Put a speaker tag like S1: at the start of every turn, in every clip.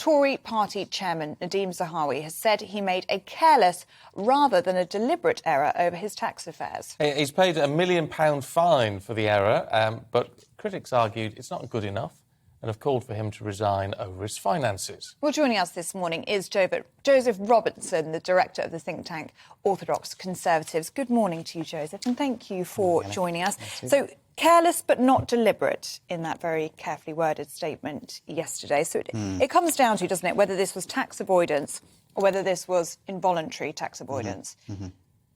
S1: Tory party chairman Nadhim Zahawi has said he made a careless rather than a deliberate error over his tax affairs.
S2: He's paid a £1 million fine for the error, but critics argued it's not good enough and have called for him to resign over his finances.
S1: Well, joining us this morning is Joseph Robertson, the director of the think tank Orthodox Conservatives. Good morning to you, Joseph, and thank you for joining us. So, careless but not deliberate in that very carefully worded statement yesterday. So it comes down to, doesn't it, whether this was tax avoidance or whether this was involuntary tax avoidance.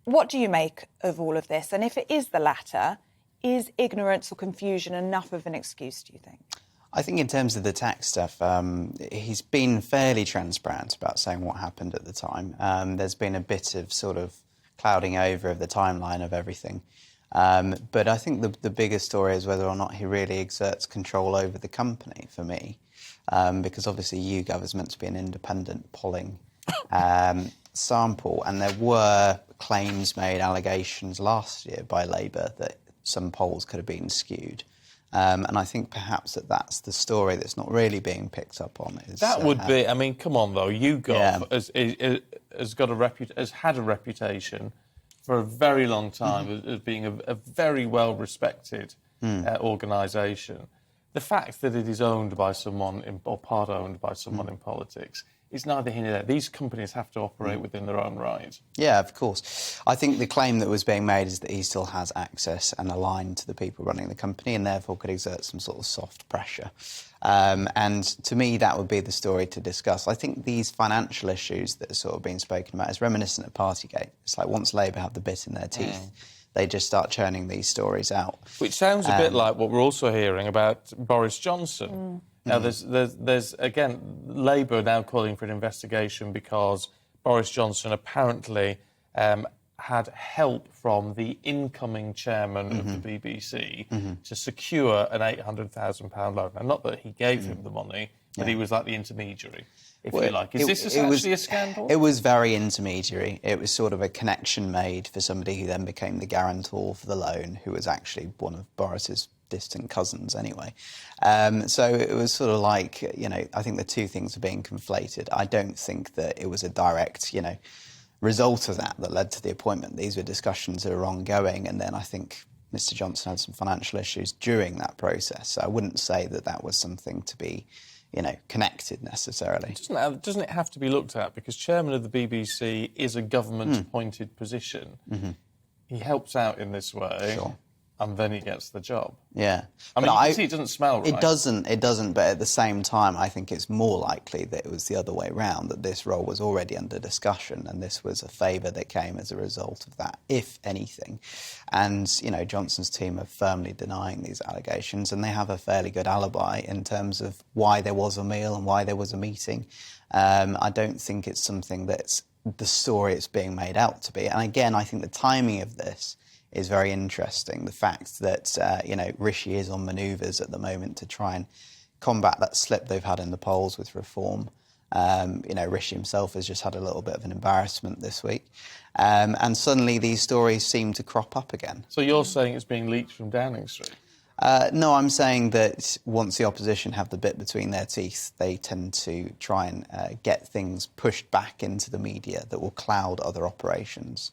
S1: What do you make of all of this? And if it is the latter, is ignorance or confusion enough of an excuse, do you think?
S3: I think in terms of the tax stuff, he's been fairly transparent about saying what happened at the time. There's been a bit of sort of clouding over of the timeline of everything. But I think the bigger story is whether or not he really exerts control over the company, for me. Because obviously YouGov is meant to be an independent polling sample, and there were claims made, allegations last year by Labour that some polls could have been skewed. And I think perhaps that's the story that's not really being picked up on.
S2: That would be, I mean, come on though, YouGov has had a reputation for a very long time as being a very well-respected organisation. The fact that it is owned by someone, or part-owned by someone in politics, is neither here nor there. These companies have to operate within their own right. Yeah,
S3: of course. I think the claim that was being made is that he still has access and a line to the people running the company and therefore could exert some sort of soft pressure. And to me, that would be the story to discuss. I think these financial issues that are sort of being spoken about is reminiscent of Partygate. It's like once Labour have the bit in their teeth, they just start churning these stories out.
S2: Which sounds a bit like what we're also hearing about Boris Johnson. Now, there's again, Labour now calling for an investigation because Boris Johnson apparently had help from the incoming chairman of the BBC to secure an £800,000 loan. Now, not that he gave him the money, but he was like the intermediary, if you like. Is this actually a scandal?
S3: It was very intermediary. It was sort of a connection made for somebody who then became the guarantor for the loan, who was actually one of Boris's distant cousins anyway. So it was sort of like, I think the two things are being conflated. I don't think that it was a direct, result of that led to the appointment. These were discussions that are ongoing, and then I think Mr Johnson had some financial issues during that process. So I wouldn't say that was something to be, connected necessarily.
S2: Doesn't it have to be looked at? Because chairman of the BBC is a government-appointed position. He helps out in this way.
S3: Sure.
S2: And then he gets the job.
S3: Yeah.
S2: I mean, you can see it doesn't smell right.
S3: It doesn't, but at the same time, I think it's more likely that it was the other way round, that this role was already under discussion and this was a favour that came as a result of that, if anything. And, Johnson's team are firmly denying these allegations, and they have a fairly good alibi in terms of why there was a meal and why there was a meeting. I don't think it's something that's the story it's being made out to be. And again, I think the timing of this is very interesting. The fact that, Rishi is on manoeuvres at the moment to try and combat that slip they've had in the polls with reform. Rishi himself has just had a little bit of an embarrassment this week. And suddenly these stories seem to crop up again.
S2: So you're saying it's being leaked from Downing Street?
S3: No, I'm saying that once the opposition have the bit between their teeth, they tend to try and get things pushed back into the media that will cloud other operations.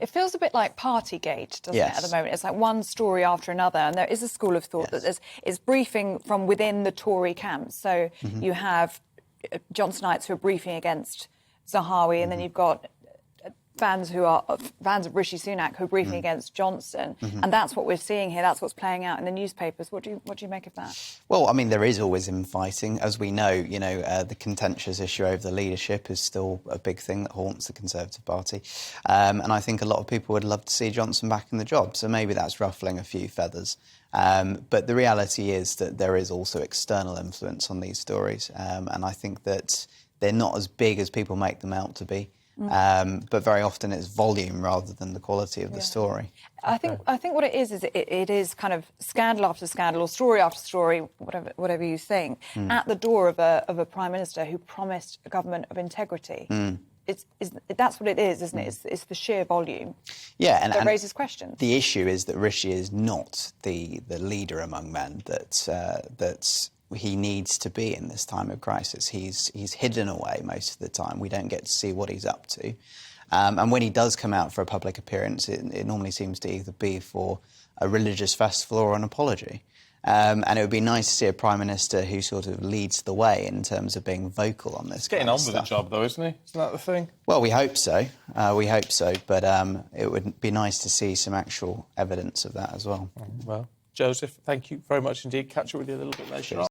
S1: It feels a bit like Partygate, doesn't it, at the moment? It's like one story after another, and there is a school of thought that is briefing from within the Tory camp. So you have Johnsonites who are briefing against Zahawi, and then you've got fans of Rishi Sunak who are briefing against Johnson, and that's what we're seeing here. That's what's playing out in the newspapers. What do you make of that?
S3: Well, I mean, there is always infighting, as we know. The contentious issue over the leadership is still a big thing that haunts the Conservative Party, and I think a lot of people would love to see Johnson back in the job. So maybe that's ruffling a few feathers. But the reality is that there is also external influence on these stories, and I think that they're not as big as people make them out to be. But very often it's volume rather than the quality of the story.
S1: I think what it is kind of scandal after scandal or story after story, whatever you think, at the door of a Prime Minister who promised a government of integrity. That's what it is, isn't it? It's the sheer volume that raises questions.
S3: The issue is that Rishi is not the leader among men that he needs to be in this time of crisis. He's hidden away most of the time. We don't get to see what he's up to. And when he does come out for a public appearance, it normally seems to either be for a religious festival or an apology. And it would be nice to see a Prime Minister who sort of leads the way in terms of being vocal on this.
S2: He's getting on with the job, though, isn't he? Isn't that the thing?
S3: Well, we hope so. We hope so. But it would be nice to see some actual evidence of that as well.
S2: Well, Joseph, thank you very much indeed. Catch up with you a little bit later on.